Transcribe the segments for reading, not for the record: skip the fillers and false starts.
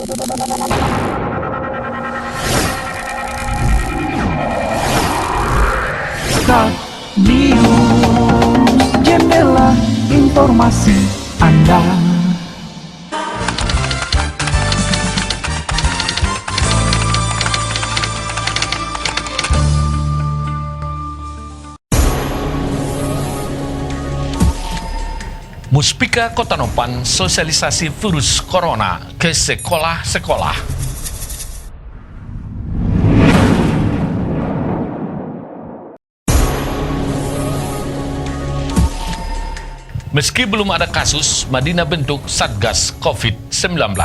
Start News, jendela informasi Anda. Muspika Kota Nopan sosialisasi virus corona ke sekolah-sekolah. Meski belum ada kasus, Madinah bentuk Satgas COVID-19.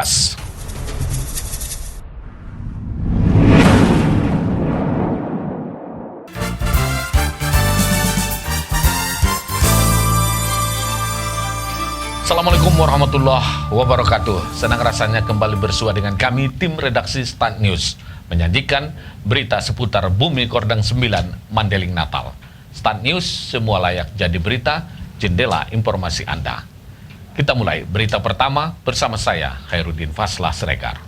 Assalamualaikum warahmatullahi wabarakatuh. Senang rasanya kembali bersua dengan kami, tim redaksi Start News, menyajikan berita seputar bumi Kordang 9 Mandeling Natal. Start News, semua layak jadi berita, jendela informasi Anda. Kita mulai berita pertama bersama saya, Khairuddin Faslah Siregar.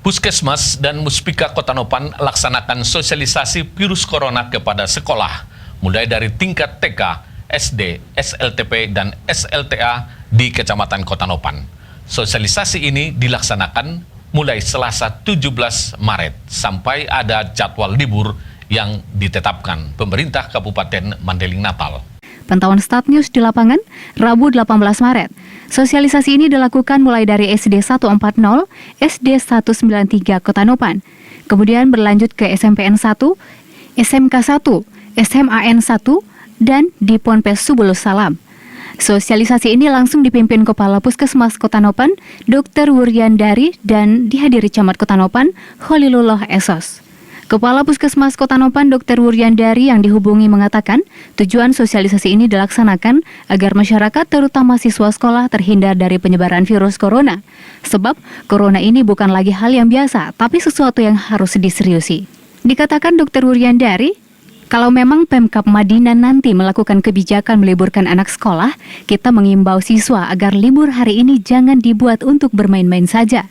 Puskesmas dan Muspika Kota Nopan laksanakan sosialisasi virus corona kepada sekolah, mulai dari tingkat TK, SD, SLTP, dan SLTA di Kecamatan Kota Nopan. Sosialisasi ini dilaksanakan mulai Selasa 17 Maret sampai ada jadwal libur yang ditetapkan pemerintah Kabupaten Mandeling Natal. Pantauan Start News di lapangan, Rabu 18 Maret. Sosialisasi ini dilakukan mulai dari SD 140, SD 193 Kota Nopan, kemudian berlanjut ke SMPN 1, SMK 1, SMAN 1, dan di Ponpes Subulus Salam. Sosialisasi ini langsung dipimpin Kepala Puskesmas Kota Nopan, Dr. Wuryandari, dan dihadiri Camat Kota Nopan, Khalilullah Esos. Kepala Puskesmas Kota Nopan, Dr. Wuryandari, yang dihubungi mengatakan tujuan sosialisasi ini dilaksanakan agar masyarakat terutama siswa sekolah terhindar dari penyebaran virus corona. Sebab corona ini bukan lagi hal yang biasa, tapi sesuatu yang harus diseriusi. Dikatakan Dr. Wuryandari, kalau memang Pemkab Madinah nanti melakukan kebijakan meliburkan anak sekolah, kita mengimbau siswa agar libur hari ini jangan dibuat untuk bermain-main saja.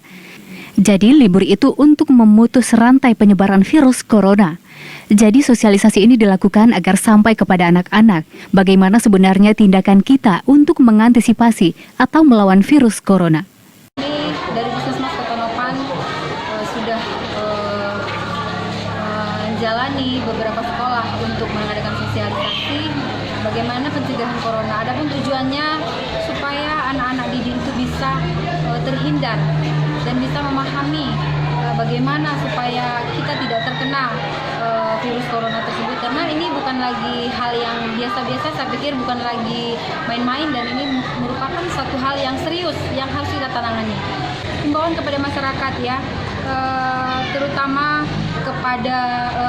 Jadi libur itu untuk memutus rantai penyebaran virus corona. Jadi sosialisasi ini dilakukan agar sampai kepada anak-anak bagaimana sebenarnya tindakan kita untuk mengantisipasi atau melawan virus corona. Ini dari Puskesmas Kota Nopan sudah menjalani beberapa sekolah untuk mengadakan sosialisasi bagaimana pencegahan corona. Adapun tujuannya supaya anak-anak didik itu bisa terhindar dan bisa memahami bagaimana supaya kita tidak terkena virus corona tersebut, karena ini bukan lagi hal yang biasa-biasa. Saya pikir bukan lagi main-main dan ini merupakan satu hal yang serius yang harus kita tangani. Himbauan kepada masyarakat ya, terutama kepada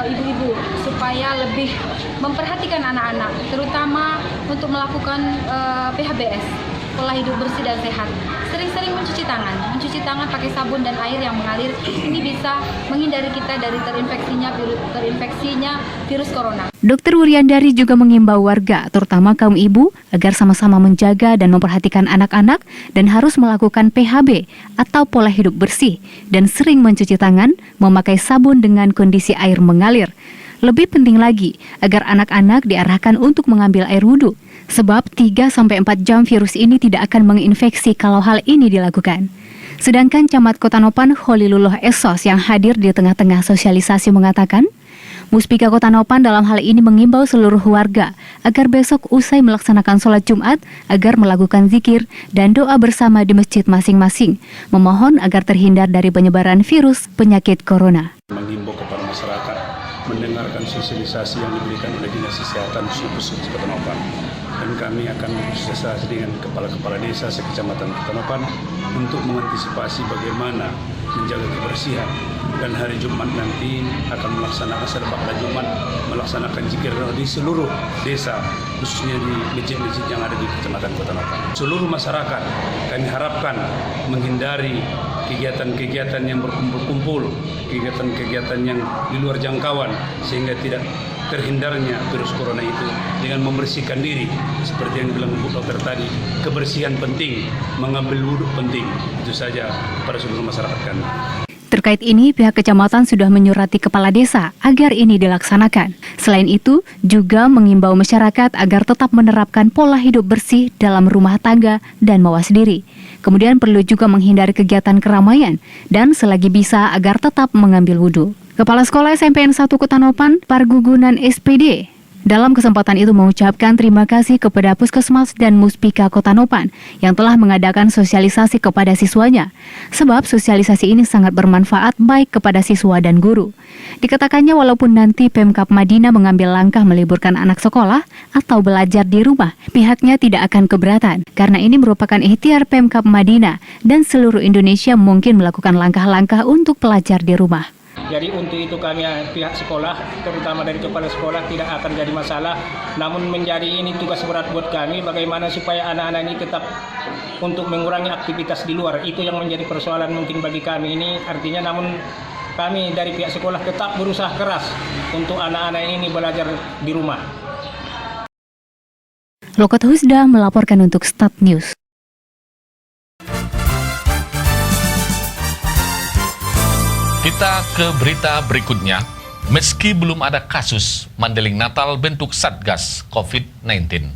ibu-ibu supaya lebih memperhatikan anak-anak, terutama untuk melakukan PHBS, pola hidup bersih dan sehat. Sering-sering mencuci tangan pakai sabun dan air yang mengalir. Ini bisa menghindari kita dari terinfeksinya virus corona. Dr. Wuryandari juga mengimbau warga, terutama kaum ibu, agar sama-sama menjaga dan memperhatikan anak-anak dan harus melakukan PHB atau pola hidup bersih dan sering mencuci tangan, memakai sabun dengan kondisi air mengalir. Lebih penting lagi, agar anak-anak diarahkan untuk mengambil air wudhu. Sebab 3-4 jam virus ini tidak akan menginfeksi kalau hal ini dilakukan. Sedangkan Camat Kota Nopan, Khalilullah Esos, yang hadir di tengah-tengah sosialisasi mengatakan, Muspika Kota Nopan dalam hal ini mengimbau seluruh warga agar besok usai melaksanakan sholat Jumat agar melakukan zikir dan doa bersama di masjid masing-masing, memohon agar terhindar dari penyebaran virus penyakit corona. Mengimbau kepada masyarakat mendengarkan sosialisasi yang diberikan oleh Dinas Kesehatan Puskesmas Kota Nopan, dan kami akan bersosialisasi dengan kepala-kepala desa sekecamatan Kota Nopan untuk mengantisipasi bagaimana menjaga kebersihan. Dan hari Jumat nanti akan melaksanakan sedekah Jumat, melaksanakan zikir di seluruh desa, khususnya di masjid-masjid yang ada di Kecamatan Kota Nopan. Seluruh masyarakat kami harapkan menghindari kegiatan-kegiatan yang berkumpul-kumpul, kegiatan-kegiatan yang di luar jangkauan, sehingga tidak terhindarnya virus corona itu dengan membersihkan diri. Seperti yang bilang Bu Dokter tadi, kebersihan penting, mengambil wudhu penting. Itu saja kepada seluruh masyarakat kami. Terkait ini, pihak kecamatan sudah menyurati kepala desa agar ini dilaksanakan. Selain itu, juga mengimbau masyarakat agar tetap menerapkan pola hidup bersih dalam rumah tangga dan mawas diri. Kemudian perlu juga menghindari kegiatan keramaian dan selagi bisa agar tetap mengambil wudhu. Kepala Sekolah SMPN 1 Kotanopan, Pargugunan SPD, dalam kesempatan itu mengucapkan terima kasih kepada Puskesmas dan Muspika Kotanopan yang telah mengadakan sosialisasi kepada siswanya, sebab sosialisasi ini sangat bermanfaat baik kepada siswa dan guru. Dikatakannya walaupun nanti Pemkab Madinah mengambil langkah meliburkan anak sekolah atau belajar di rumah, pihaknya tidak akan keberatan karena ini merupakan ikhtiar Pemkab Madinah dan seluruh Indonesia mungkin melakukan langkah-langkah untuk pelajar di rumah. Jadi untuk itu kami pihak sekolah, terutama dari kepala sekolah, tidak akan jadi masalah. Namun menjadi ini tugas berat buat kami, bagaimana supaya anak-anak ini tetap untuk mengurangi aktivitas di luar. Itu yang menjadi persoalan mungkin bagi kami ini. Artinya namun kami dari pihak sekolah tetap berusaha keras untuk anak-anak ini belajar di rumah. Lokot Husda melaporkan untuk Stat News. Kita ke berita berikutnya. Meski belum ada kasus, Mandeling Natal bentuk Satgas COVID-19.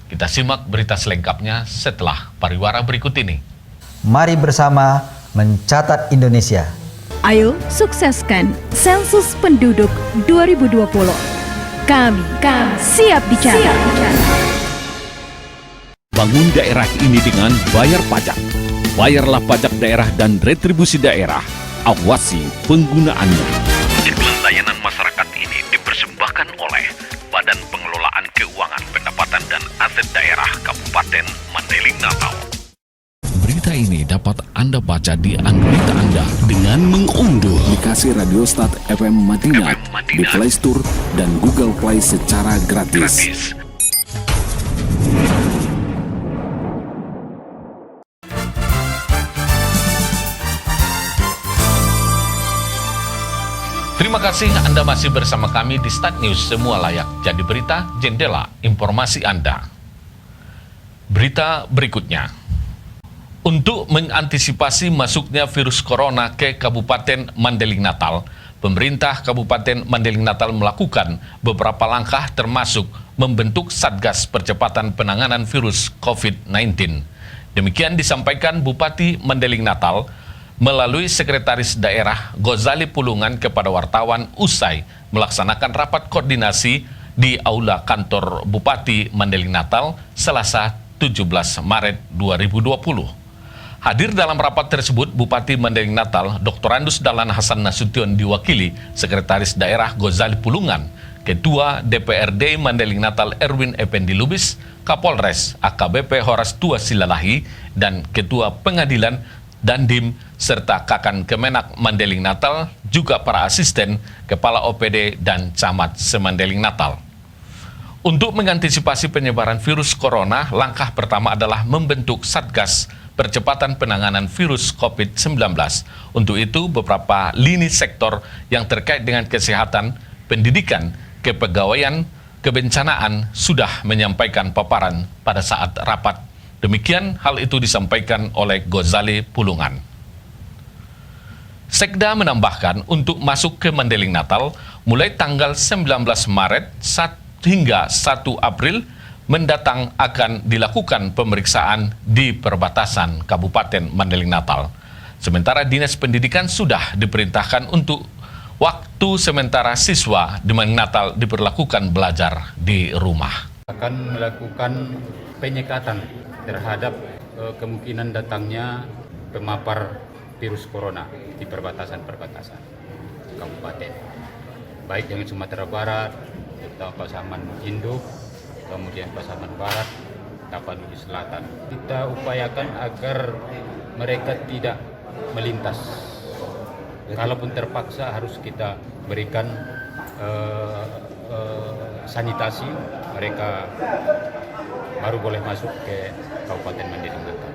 Kita simak berita selengkapnya setelah pariwara berikut ini. Mari bersama mencatat Indonesia. Ayo sukseskan sensus penduduk 2020. Kami siap bicara. Bangun daerah ini dengan bayar pajak. Bayarlah pajak daerah dan retribusi daerah. Awasi penggunaannya. Iklan layanan masyarakat ini dipersembahkan oleh Badan Pengelolaan Keuangan Pendapatan dan Aset Daerah Kabupaten Mandeling Natal. Berita ini dapat Anda baca di Android Anda dengan mengunduh aplikasi Radio Stat FM Madinah di Play Store dan Google Play secara gratis. Terima kasih Anda masih bersama kami di Stat News, semua layak jadi berita, jendela informasi Anda. Berita berikutnya. Untuk mengantisipasi masuknya virus corona ke Kabupaten Mandeling Natal, pemerintah Kabupaten Mandeling Natal melakukan beberapa langkah termasuk membentuk Satgas Percepatan Penanganan Virus COVID-19. Demikian disampaikan Bupati Mandeling Natal melalui Sekretaris Daerah Gozali Pulungan kepada wartawan usai melaksanakan rapat koordinasi di Aula Kantor Bupati Mandeling Natal Selasa 17 Maret 2020. Hadir dalam rapat tersebut Bupati Mandeling Natal Dr. Andus Dahlan Hasan Nasution diwakili Sekretaris Daerah Gozali Pulungan, Ketua DPRD Mandeling Natal Erwin Effendi Lubis, Kapolres AKBP Horas Tua Silalahi, dan Ketua Pengadilan Dandim serta Kakan Kemenak Mandeling Natal, juga para asisten, kepala OPD, dan camat semandeling Natal. Untuk mengantisipasi penyebaran virus corona, langkah pertama adalah membentuk Satgas Percepatan Penanganan Virus COVID-19. Untuk itu, beberapa lini sektor yang terkait dengan kesehatan, pendidikan, kepegawaian, kebencanaan sudah menyampaikan paparan pada saat rapat. Demikian hal itu disampaikan oleh Gozali Pulungan. Sekda menambahkan untuk masuk ke Mandeling Natal mulai tanggal 19 Maret hingga 1 April mendatang akan dilakukan pemeriksaan di perbatasan Kabupaten Mandeling Natal. Sementara Dinas Pendidikan sudah diperintahkan untuk waktu sementara siswa di Mandeling Natal diperlakukan belajar di rumah. Akan melakukan penyekatan terhadap kemungkinan datangnya pemapar virus corona di perbatasan-perbatasan kabupaten, baik yang Sumatera Barat, terutama Pasaman Induk, kemudian Pasaman Barat, Tapanuli Selatan. Kita upayakan agar mereka tidak melintas. Kalaupun terpaksa harus kita berikan sanitasi, mereka baru boleh masuk ke Kabupaten Mandeling Natal.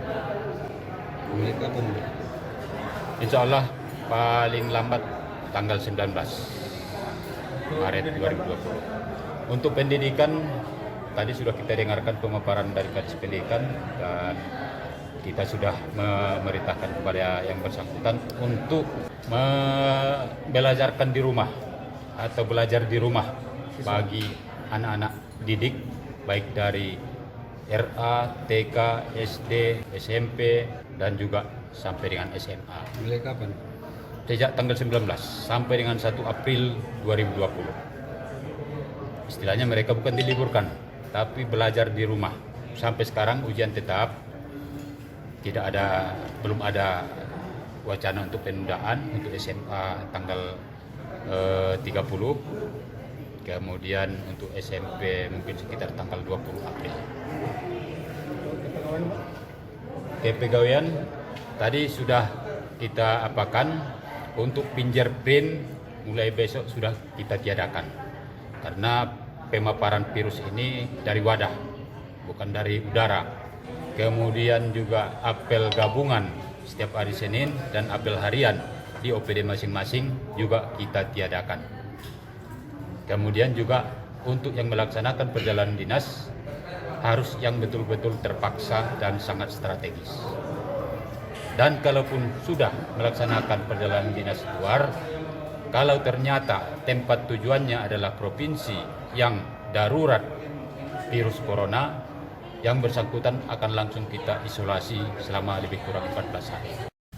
Insya Allah paling lambat tanggal 19. Maret 2020. Untuk pendidikan, tadi sudah kita dengarkan pemaparan dari Kadis Pendidikan dan kita sudah memerintahkan kepada yang bersangkutan untuk belajarkan di rumah atau belajar di rumah bagi anak-anak didik baik dari RA, TK, SD, SMP dan juga sampai dengan SMA. Mulai kapan? Sejak tanggal 19 sampai dengan 1 April 2020. Istilahnya mereka bukan diliburkan, tapi belajar di rumah. Sampai sekarang ujian tetap, belum ada wacana untuk penundaan untuk SMA tanggal 30, kemudian untuk SMP mungkin sekitar tanggal 20 April. Kepegawaian tadi sudah kita apakan untuk fingerprint mulai besok sudah kita tiadakan karena pemaparan virus ini dari wadah bukan dari udara. Kemudian juga apel gabungan setiap hari Senin dan apel harian di OPD masing-masing juga kita tiadakan. Kemudian juga untuk yang melaksanakan perjalanan dinas harus yang betul-betul terpaksa dan sangat strategis. Dan kalaupun sudah melaksanakan perjalanan dinas luar, kalau ternyata tempat tujuannya adalah provinsi yang darurat virus corona, yang bersangkutan akan langsung kita isolasi selama lebih kurang 14 hari.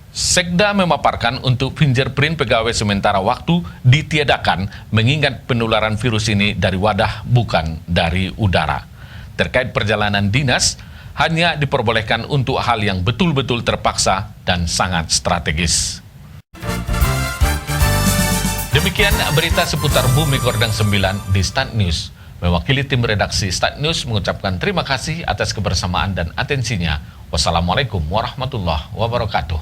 Sekda memaparkan untuk fingerprint pegawai sementara waktu ditiadakan mengingat penularan virus ini dari wadah bukan dari udara. Terkait perjalanan dinas, hanya diperbolehkan untuk hal yang betul-betul terpaksa dan sangat strategis. Demikian berita seputar Bumi Kordang 9 di Start News. Mewakili tim redaksi Start News mengucapkan terima kasih atas kebersamaan dan atensinya. Wassalamualaikum warahmatullahi wabarakatuh.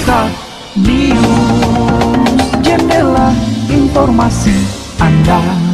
Start News, jendela informasi Anda.